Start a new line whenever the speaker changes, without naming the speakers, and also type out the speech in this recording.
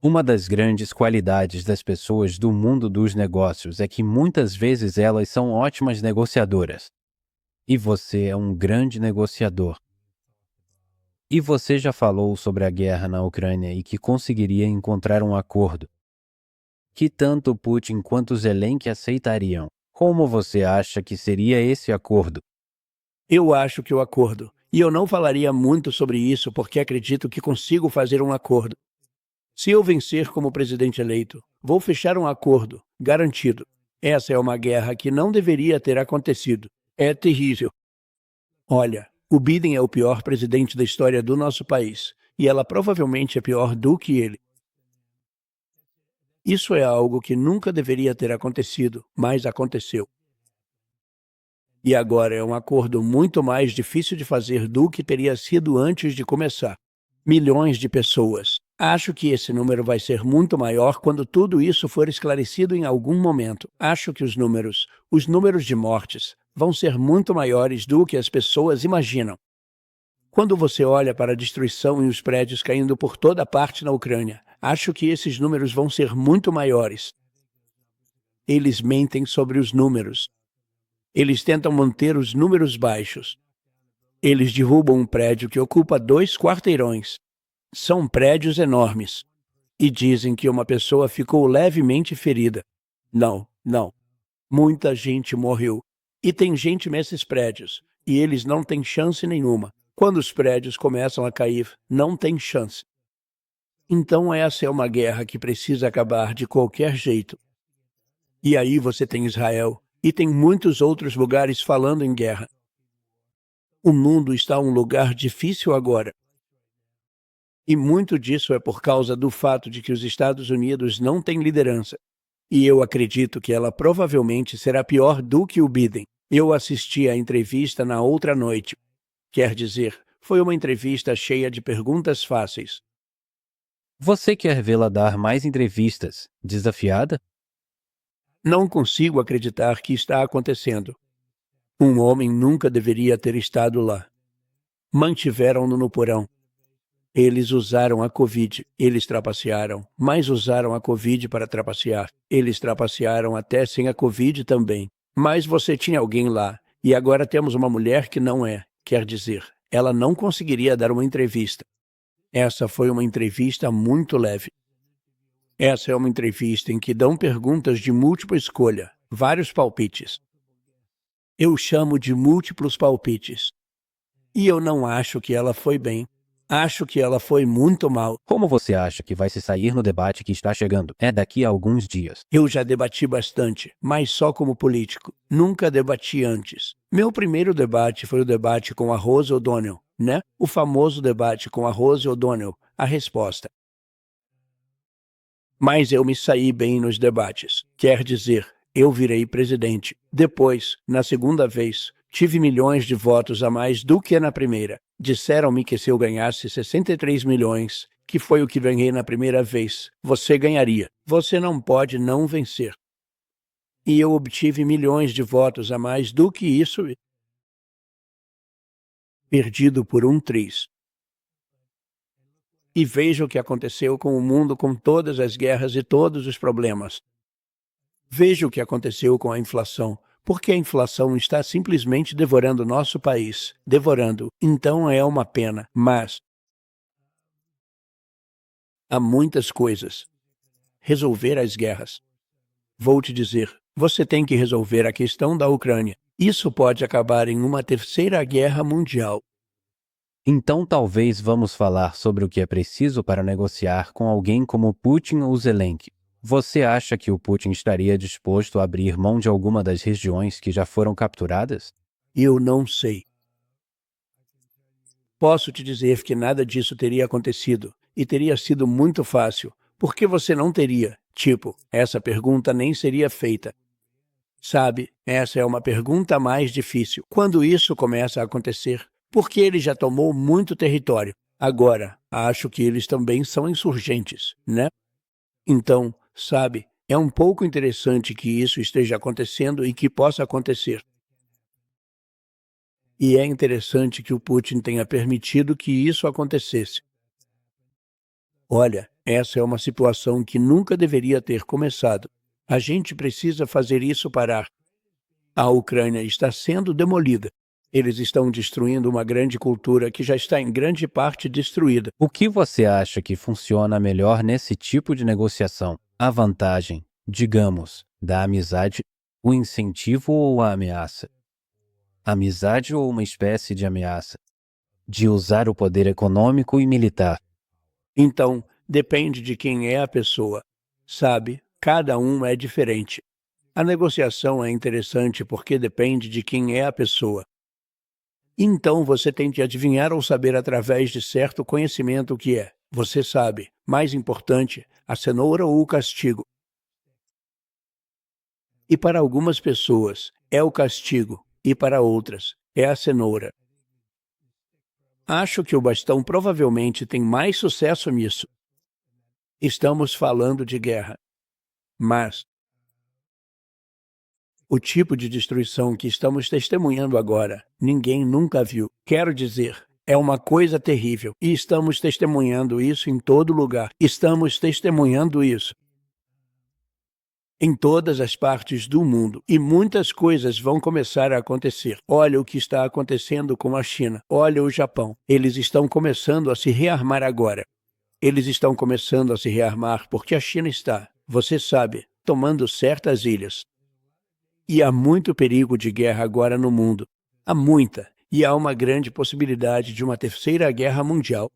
Uma das grandes qualidades das pessoas do mundo dos negócios é que muitas vezes elas são ótimas negociadoras. E você é um grande negociador. E você já falou sobre a guerra na Ucrânia e que conseguiria encontrar um acordo, que tanto Putin quanto Zelensky aceitariam. Como você acha que seria esse acordo?
Eu acho que o acordo. E eu não falaria muito sobre isso porque acredito que consigo fazer um acordo. Se eu vencer como presidente eleito, vou fechar um acordo, garantido. Essa é uma guerra que não deveria ter acontecido. É terrível. Olha, o Biden é o pior presidente da história do nosso país. E ela provavelmente é pior do que ele. Isso é algo que nunca deveria ter acontecido, mas aconteceu. E agora é um acordo muito mais difícil de fazer do que teria sido antes de começar. Milhões de pessoas. Acho que esse número vai ser muito maior quando tudo isso for esclarecido em algum momento. Acho que os números de mortes, vão ser muito maiores do que as pessoas imaginam. Quando você olha para a destruição e os prédios caindo por toda parte na Ucrânia, acho que esses números vão ser muito maiores. Eles mentem sobre os números. Eles tentam manter os números baixos. Eles derrubam um prédio que ocupa 2 quarteirões. São prédios enormes. E dizem que uma pessoa ficou levemente ferida. Não, não. Muita gente morreu. E tem gente nesses prédios. E eles não têm chance nenhuma. Quando os prédios começam a cair, não tem chance. Então essa é uma guerra que precisa acabar de qualquer jeito. E aí você tem Israel. E tem muitos outros lugares falando em guerra. O mundo está um lugar difícil agora. E muito disso é por causa do fato de que os Estados Unidos não têm liderança. E eu acredito que ela provavelmente será pior do que o Biden. Eu assisti à entrevista na outra noite. Quer dizer, foi uma entrevista cheia de perguntas fáceis.
Você quer vê-la dar mais entrevistas, desafiada?
Não consigo acreditar que está acontecendo. Um homem nunca deveria ter estado lá. Mantiveram-no no porão. Eles usaram a Covid, eles trapacearam, mas usaram a Covid para trapacear. Eles trapacearam até sem a Covid também. Mas você tinha alguém lá, e agora temos uma mulher que não é. Quer dizer, ela não conseguiria dar uma entrevista. Essa foi uma entrevista muito leve. Essa é uma entrevista em que dão perguntas de múltipla escolha, vários palpites. Eu chamo de múltiplos palpites. E eu não acho que ela foi bem. Acho que ela foi muito mal.
Como você acha que vai se sair no debate que está chegando? É daqui a alguns dias.
Eu já debati bastante, mas só como político. Nunca debati antes. Meu primeiro debate foi o debate com a Rose O'Donnell, né? O famoso debate com a Rose O'Donnell. A resposta. Mas eu me saí bem nos debates. Quer dizer, eu virei presidente. Depois, na segunda vez, tive milhões de votos a mais do que na primeira. Disseram-me que se eu ganhasse 63 milhões, que foi o que ganhei na primeira vez, você ganharia. Você não pode não vencer. E eu obtive milhões de votos a mais do que isso, perdido por um triz. E veja o que aconteceu com o mundo com todas as guerras e todos os problemas. Veja o que aconteceu com a inflação, porque a inflação está simplesmente devorando nosso país, devorando. Então é uma pena, mas há muitas coisas. Resolver as guerras. Vou te dizer, você tem que resolver a questão da Ucrânia. Isso pode acabar em uma terceira guerra mundial.
Então talvez vamos falar sobre o que é preciso para negociar com alguém como Putin ou Zelensky. Você acha que o Putin estaria disposto a abrir mão de alguma das regiões que já foram capturadas?
Eu não sei. Posso te dizer que nada disso teria acontecido e teria sido muito fácil. Por que você não teria? Tipo, essa pergunta nem seria feita. Sabe, essa é uma pergunta mais difícil. Quando isso começa a acontecer, porque ele já tomou muito território. Agora, acho que eles também são insurgentes, né? Então, sabe, é um pouco interessante que isso esteja acontecendo e que possa acontecer. E é interessante que o Putin tenha permitido que isso acontecesse. Olha, Essa é uma situação que nunca deveria ter começado. A gente precisa fazer isso parar. A Ucrânia está sendo demolida. Eles estão destruindo uma grande cultura que já está em grande parte destruída.
O que você acha que funciona melhor nesse tipo de negociação? A vantagem, digamos, da amizade, o incentivo ou a ameaça? Amizade ou uma espécie de ameaça? De usar o poder econômico e militar?
Então, depende de quem é a pessoa. Sabe, cada um é diferente. A negociação é interessante porque depende de quem é a pessoa. Então você tem que adivinhar ou saber através de certo conhecimento o que é. Você sabe, mais importante, a cenoura ou o castigo. E para algumas pessoas é o castigo, e para outras é a cenoura. Acho que o bastão provavelmente tem mais sucesso nisso. Estamos falando de guerra. Mas o tipo de destruição que estamos testemunhando agora, ninguém nunca viu. Quero dizer, é uma coisa terrível. E estamos testemunhando isso em todo lugar. Estamos testemunhando isso em todas as partes do mundo. E muitas coisas vão começar a acontecer. Olha o que está acontecendo com a China. Olha o Japão. Eles estão começando a se rearmar agora. Eles estão começando a se rearmar porque a China está, você sabe, tomando certas ilhas. E há muito perigo de guerra agora no mundo. Há muita. E há uma grande possibilidade de uma terceira guerra mundial.